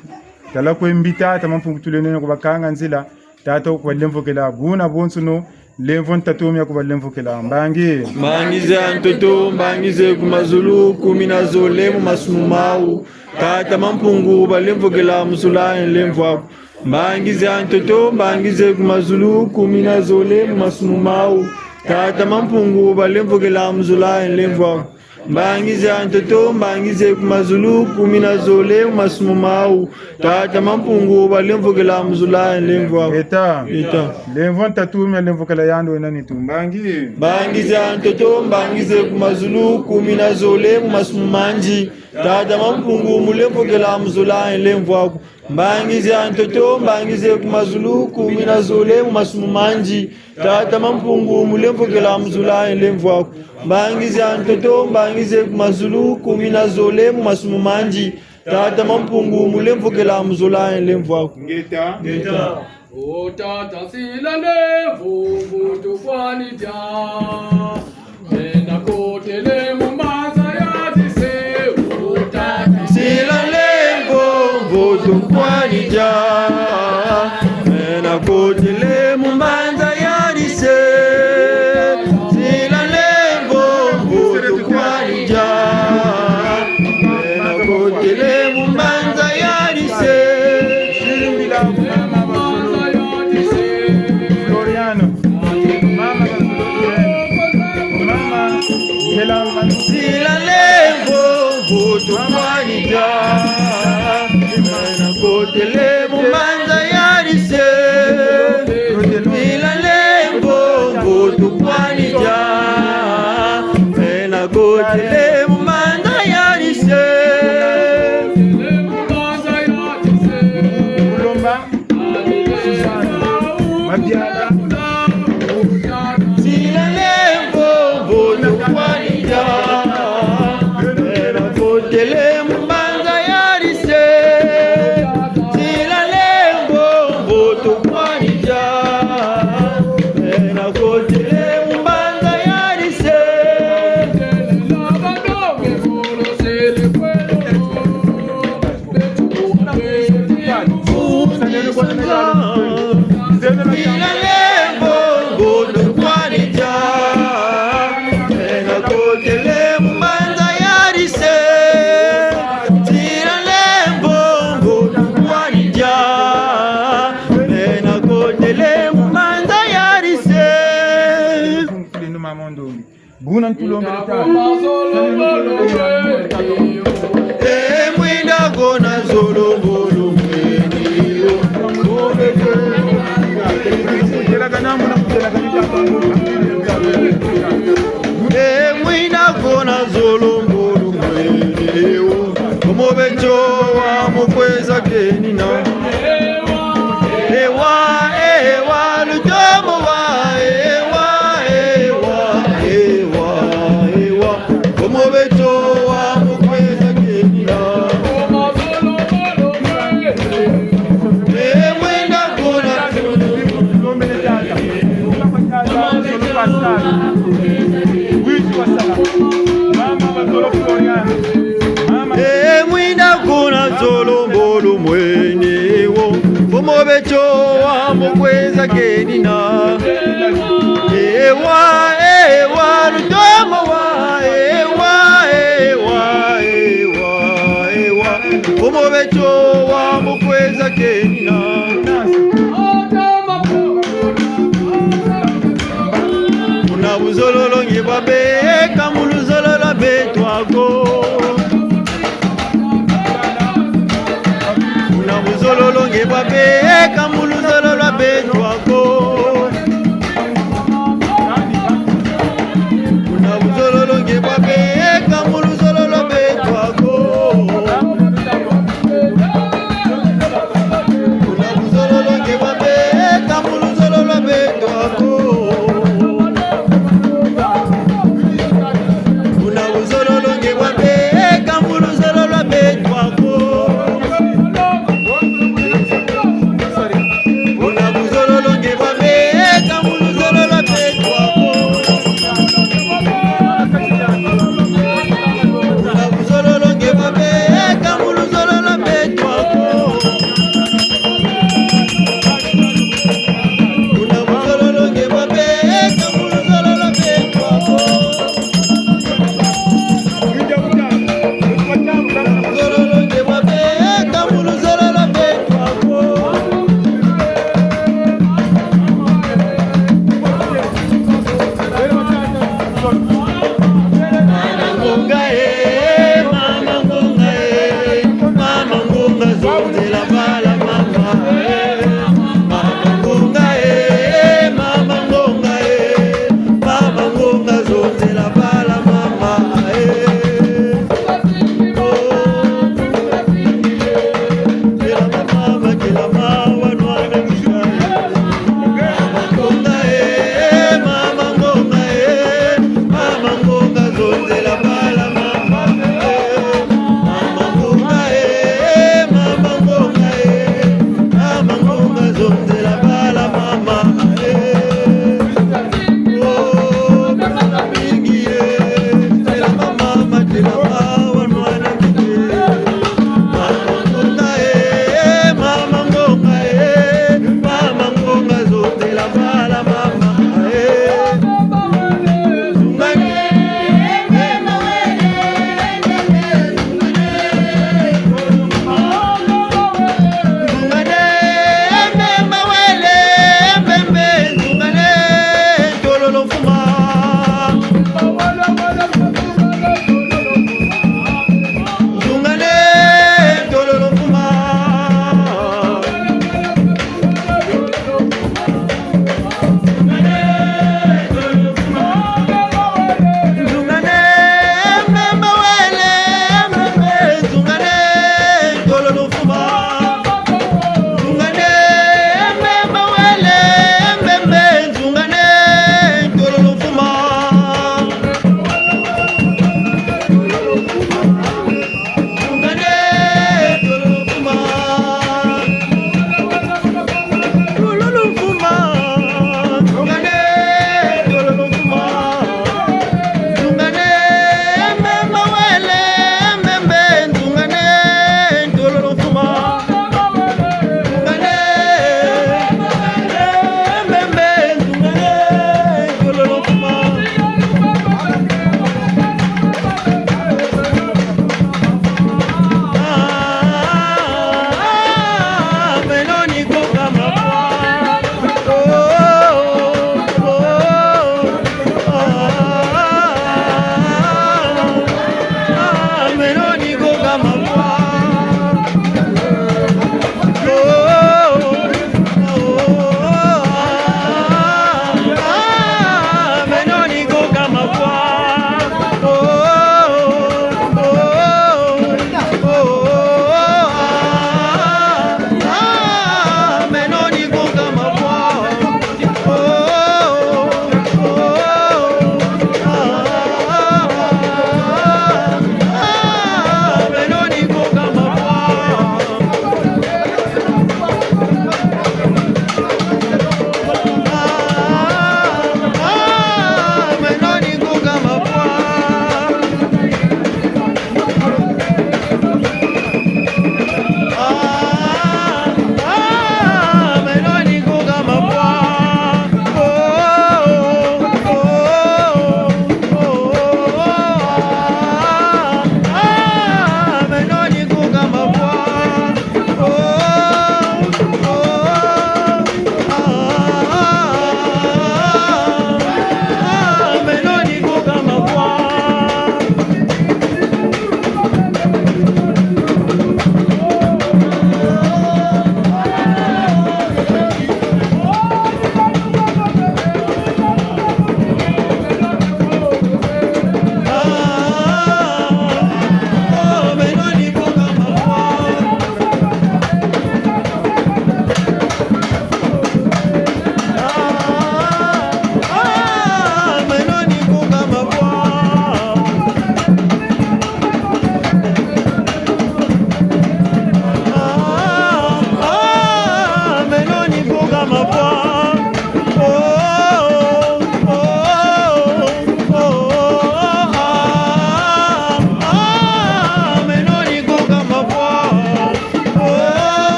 Tala ko imbita tamamfungutulene ko bakanga nzila tata ko lemvokela buna bonso no levon tatomi ya kubalemvokela mbangize antoto mbangize kumazulu kumina zole mu masumau tata mampungu balemvokela musula lemvwako mbangize antoto mbangize kumazulu kumina zole mu masumau tata mampungu balemvokela musula lemvwako mbangize antoto mbangize kumazulu kumina zole mu masumau tata mampungu balemvokela musula lemvwako eta levon tatomi lemvokela yando nani tumbangi mbangize antoto mbangize kumazulu kumina zole mu masumanji tata mampungu mulemvokela musula lemvwako mbangize antoto mbangize kumazulu kumina zole mu masumanji tata mampungu mulemvokela musula lemvwako mbangize antoto mbangize kumazulu kumina zole mu masumanji tata mampungu mulemvokela musula lemvwako ngeta O tata silane vuvu kwani ja Nena kotele mumbaza ya dise O tata silane vuvu kwani ja Nena kotele mumbaza ya dise silane vuvu kwani ja Nena kotele mumbaza ya dise Kotele mumanza yarise Mila lembo Votu kwanija Ena kotele mumanza yarise Kulomba Mabiala Sila lembo Votu kwanija Ena kotele mumanza yarise Guna ntulombe tata. Mwinda gona zolo mbolo mwenio. Mwinda gona zolo mbolo mwenio. Como becho wa mukweza kenina. Ewa lujomo wa ewa. Como becho wa mukweza kenina. Mwinda gona Ntulombe tata. Mama bazolo Floriana. Mwinda gona zolo mbolo mwenyewo. Como becho wa mukweza kenina. Ewa lujomo wa ewa. Como becho wa mukweza kenina. Kuna buzololo ngebabe kamuluzololo betwako. Kuna buzololo ngebabe kamuluzololo betwako. Kuna buzololo ngebabe kamuluzololo betwako. Kuna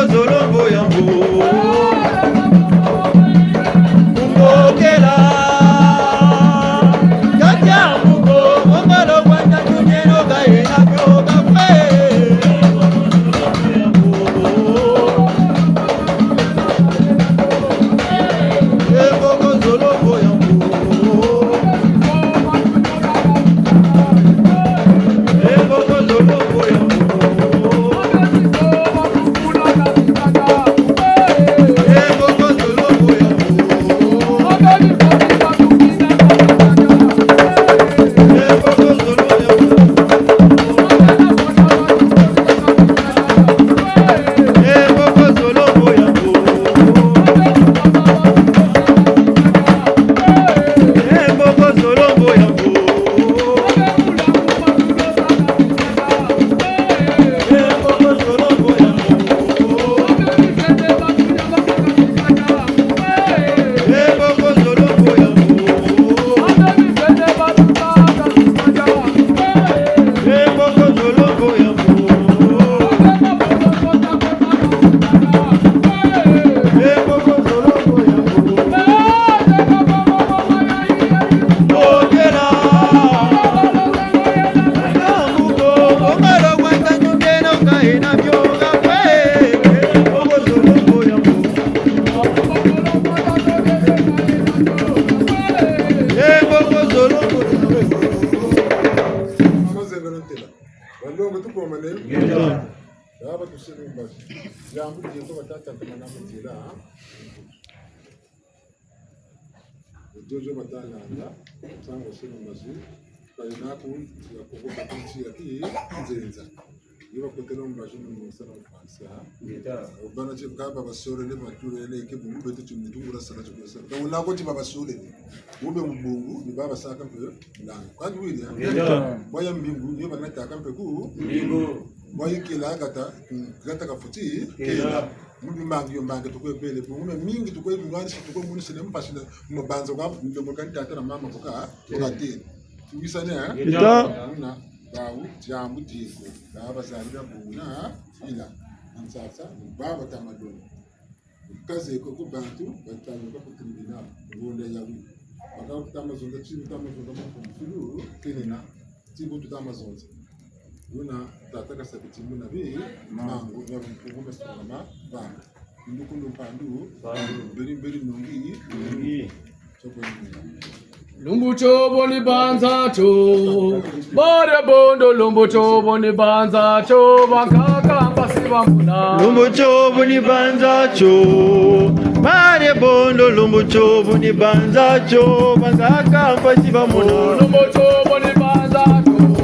zolombo yambo kumbokela katia mbuko ongolo kwanda nyeno gaena byoga kwe eboko zolombo yambo eboko zolombo yambo Jojo batalanda sango sino mazu kainaku ya kugoka kinchi ya ki nzenza yiba kotelo mbajo mu sana Fransa bana che kaba basore le mature le ke bungu betu tumutungura sana cyo kwesa ka wala ko tiba basore ube mbungu ni baba saka mpe ndanga kwa duwili ya boya mbingu yiba nataka mpe ku mbingu boya kila gata ka futi kila mubi mangi yo mbange tukwe bele bungume mingi tukwe bungani tukwe muni sele mpashile mbanzo kwa ndomo kan tata na mama kuka tukatini tuwisane ha na bawu jambu diko baba zalira buna ila ansasa baba tamaduni kaze ko ku bantu batanu ko kutimina ngonde yawi baka tamazonda chini tamazonda mfulu kinina tibu tutamazonda Yuna tataka sabiti muna bi mangu ya mpungume soma banga ndukundu mpandu beri nungi choko Lumbu chobo ni banza cho Bare bondo lumbu chobo ni banza cho Bakaka mbasi wamuna Lumbu chobo ni banza cho Bare bondo lumbu chobo ni banza cho Bakaka mbasi wamuna Lumbu chobo ni banza cho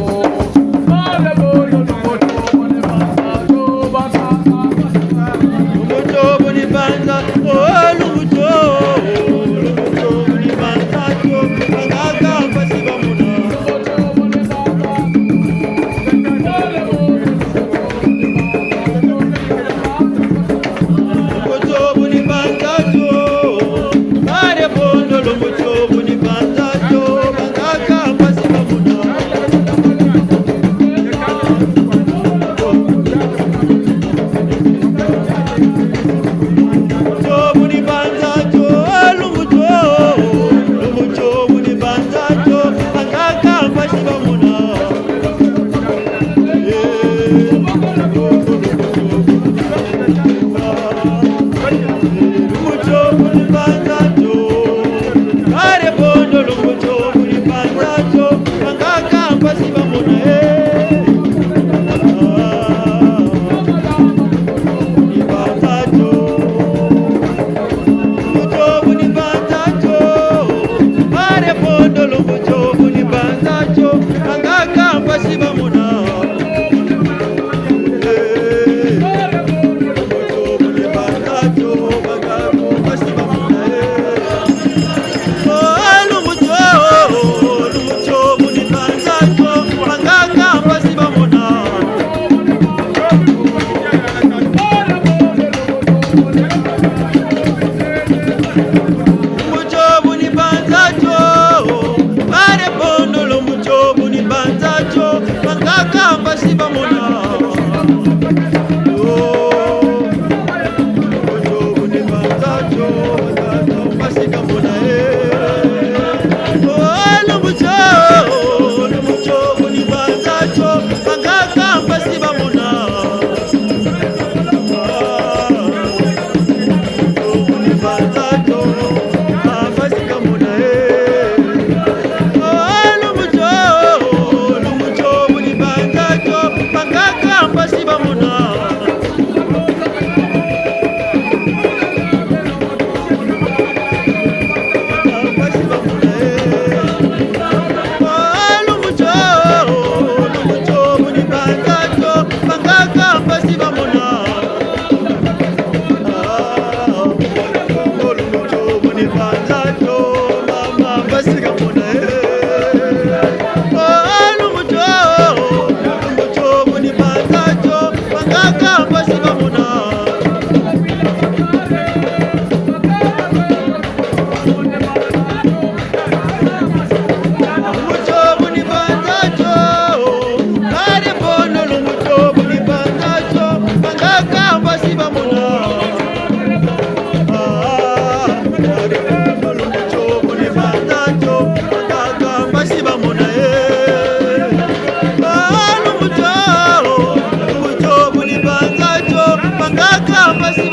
pasi